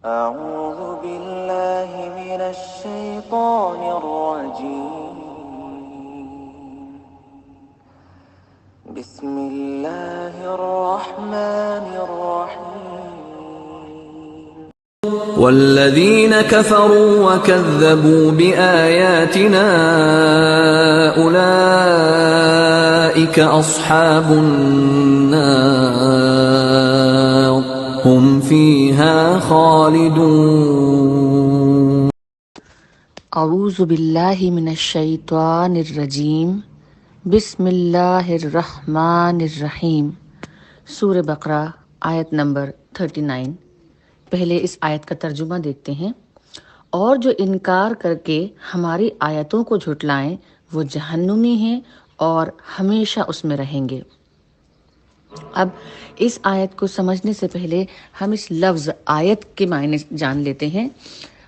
أعوذ بالله من الشيطان الرجيم. بسم الله الرحمن الرحيم. والذين كفروا وكذبوا بآياتنا أولئك أصحاب النار هم فيها خالدون. اعوذ باللہ من الشیطان الرجیم. بسم اللہ الرحمن الرحیم. سورہ بقرہ آیت نمبر 39. پہلے اس آیت کا ترجمہ دیکھتے ہیں. اور جو انکار کر کے ہماری آیتوں کو جھٹلائیں وہ جہنمی ہیں اور ہمیشہ اس میں رہیں گے. اب اس آیت کو سمجھنے سے پہلے ہم اس لفظ آیت کے معنی جان لیتے ہیں.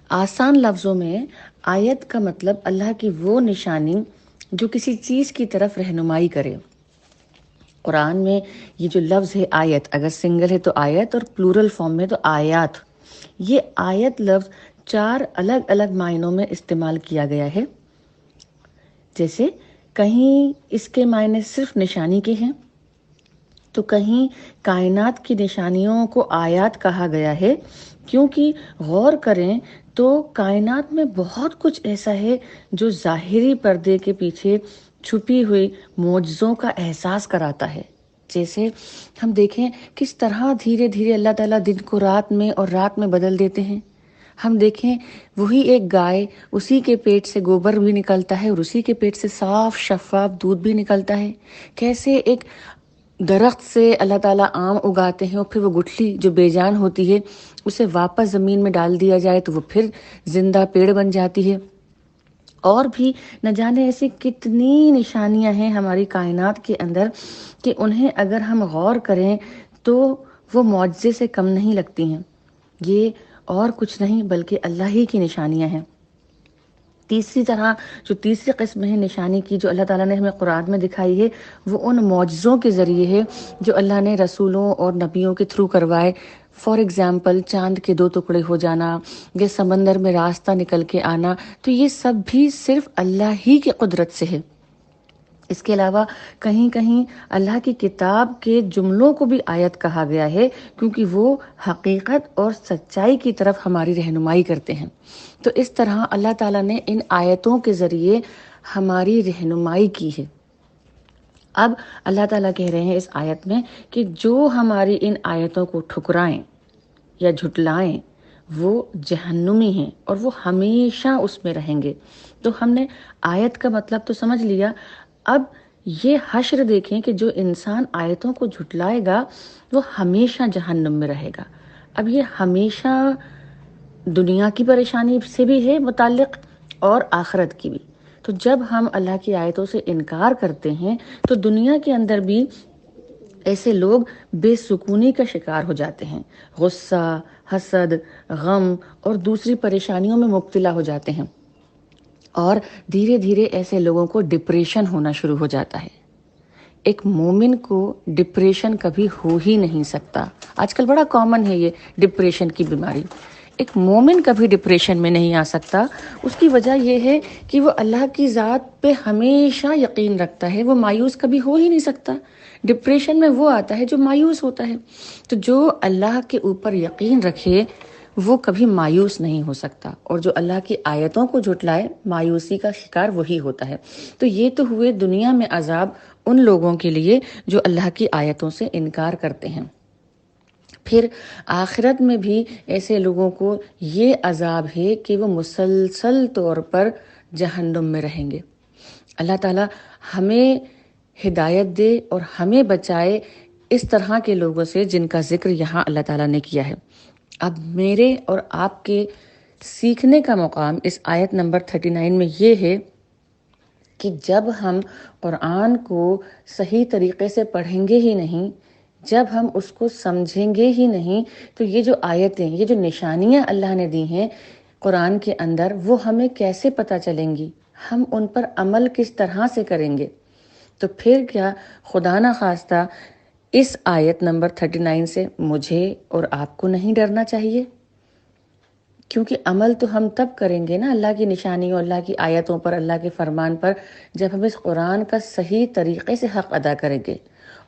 آسان لفظوں میں آیت کا مطلب اللہ کی وہ نشانی جو کسی چیز کی طرف رہنمائی کرے. قرآن میں یہ جو لفظ ہے آیت، اگر سنگل ہے تو آیت اور پلورل فارم میں تو آیات. یہ آیت لفظ 4 الگ الگ معنوں میں استعمال کیا گیا ہے. جیسے کہیں اس کے معنی صرف نشانی کے ہیں، تو کہیں کائنات کی نشانیوں کو آیات کہا گیا ہے. کیونکہ غور کریں تو کائنات میں بہت کچھ ایسا ہے جو ظاہری پردے کے پیچھے چھپی ہوئی معجزوں کا احساس کراتا ہے. جیسے ہم دیکھیں کس طرح دھیرے دھیرے اللہ تعالیٰ دن کو رات میں اور رات میں بدل دیتے ہیں. ہم دیکھیں وہی ایک گائے، اسی کے پیٹ سے گوبر بھی نکلتا ہے اور اسی کے پیٹ سے صاف شفاف دودھ بھی نکلتا ہے. کیسے ایک درخت سے اللہ تعالیٰ آم اگاتے ہیں اور پھر وہ گٹھلی جو بے جان ہوتی ہے اسے واپس زمین میں ڈال دیا جائے تو وہ پھر زندہ پیڑ بن جاتی ہے. اور بھی نہ جانے ایسی کتنی نشانیاں ہیں ہماری کائنات کے اندر کہ انہیں اگر ہم غور کریں تو وہ معجزے سے کم نہیں لگتی ہیں. یہ اور کچھ نہیں بلکہ اللہ ہی کی نشانیاں ہیں. تیسری طرح جو تیسری قسم ہے نشانی کی جو اللہ تعالیٰ نے ہمیں قرآن میں دکھائی ہے وہ ان معجزوں کے ذریعے ہے جو اللہ نے رسولوں اور نبیوں کے تھرو کروائے. فار ایگزامپل چاند کے 2 ٹکڑے ہو جانا یا سمندر میں راستہ نکل کے آنا، تو یہ سب بھی صرف اللہ ہی کی قدرت سے ہے. اس کے علاوہ کہیں کہیں اللہ کی کتاب کے جملوں کو بھی آیت کہا گیا ہے کیونکہ وہ حقیقت اور سچائی کی طرف ہماری رہنمائی کرتے ہیں. تو اس طرح اللہ تعالیٰ نے ان آیتوں کے ذریعے ہماری رہنمائی کی ہے. اب اللہ تعالیٰ کہہ رہے ہیں اس آیت میں کہ جو ہماری ان آیتوں کو ٹھکرائیں یا جھٹلائیں وہ جہنمی ہیں اور وہ ہمیشہ اس میں رہیں گے. تو ہم نے آیت کا مطلب تو سمجھ لیا. اب یہ حشر دیکھیں کہ جو انسان آیتوں کو جھٹلائے گا وہ ہمیشہ جہنم میں رہے گا. اب یہ ہمیشہ دنیا کی پریشانی سے بھی ہے متعلق اور آخرت کی بھی. تو جب ہم اللہ کی آیتوں سے انکار کرتے ہیں تو دنیا کے اندر بھی ایسے لوگ بے سکونی کا شکار ہو جاتے ہیں، غصہ، حسد، غم اور دوسری پریشانیوں میں مبتلا ہو جاتے ہیں. اور دھیرے دھیرے ایسے لوگوں کو ڈپریشن ہونا شروع ہو جاتا ہے. ایک مومن کو ڈپریشن کبھی ہو ہی نہیں سکتا. آج کل بڑا کامن ہے یہ ڈپریشن کی بیماری. ایک مومن کبھی ڈپریشن میں نہیں آ سکتا. اس کی وجہ یہ ہے کہ وہ اللہ کی ذات پہ ہمیشہ یقین رکھتا ہے. وہ مایوس کبھی ہو ہی نہیں سکتا. ڈپریشن میں وہ آتا ہے جو مایوس ہوتا ہے. تو جو اللہ کے اوپر یقین رکھے وہ کبھی مایوس نہیں ہو سکتا، اور جو اللہ کی آیتوں کو جھٹلائے مایوسی کا شکار وہی ہوتا ہے. تو یہ تو ہوئے دنیا میں عذاب ان لوگوں کے لیے جو اللہ کی آیتوں سے انکار کرتے ہیں. پھر آخرت میں بھی ایسے لوگوں کو یہ عذاب ہے کہ وہ مسلسل طور پر جہنم میں رہیں گے. اللہ تعالیٰ ہمیں ہدایت دے اور ہمیں بچائے اس طرح کے لوگوں سے جن کا ذکر یہاں اللہ تعالیٰ نے کیا ہے. اب میرے اور آپ کے سیکھنے کا مقام اس آیت نمبر 39 میں یہ ہے کہ جب ہم قرآن کو صحیح طریقے سے پڑھیں گے ہی نہیں، جب ہم اس کو سمجھیں گے ہی نہیں، تو یہ جو آیتیں، یہ جو نشانیاں اللہ نے دی ہیں قرآن کے اندر، وہ ہمیں کیسے پتہ چلیں گی؟ ہم ان پر عمل کس طرح سے کریں گے؟ تو پھر کیا خدا نہ خواستہ اس آیت نمبر 39 سے مجھے اور آپ کو نہیں ڈرنا چاہیے؟ کیونکہ عمل تو ہم تب کریں گے نا اللہ کی نشانیوں، اللہ کی آیتوں پر، اللہ کے فرمان پر، جب ہم اس قرآن کا صحیح طریقے سے حق ادا کریں گے۔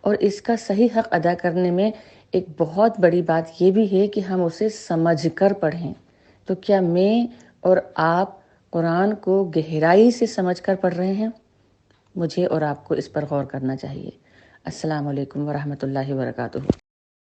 اور اس کا صحیح حق ادا کرنے میں ایک بہت بڑی بات یہ بھی ہے کہ ہم اسے سمجھ کر پڑھیں۔ تو کیا میں اور آپ قرآن کو گہرائی سے سمجھ کر پڑھ رہے ہیں؟ مجھے اور آپ کو اس پر غور کرنا چاہیے۔ السلام علیکم ورحمۃ اللہ وبرکاتہ۔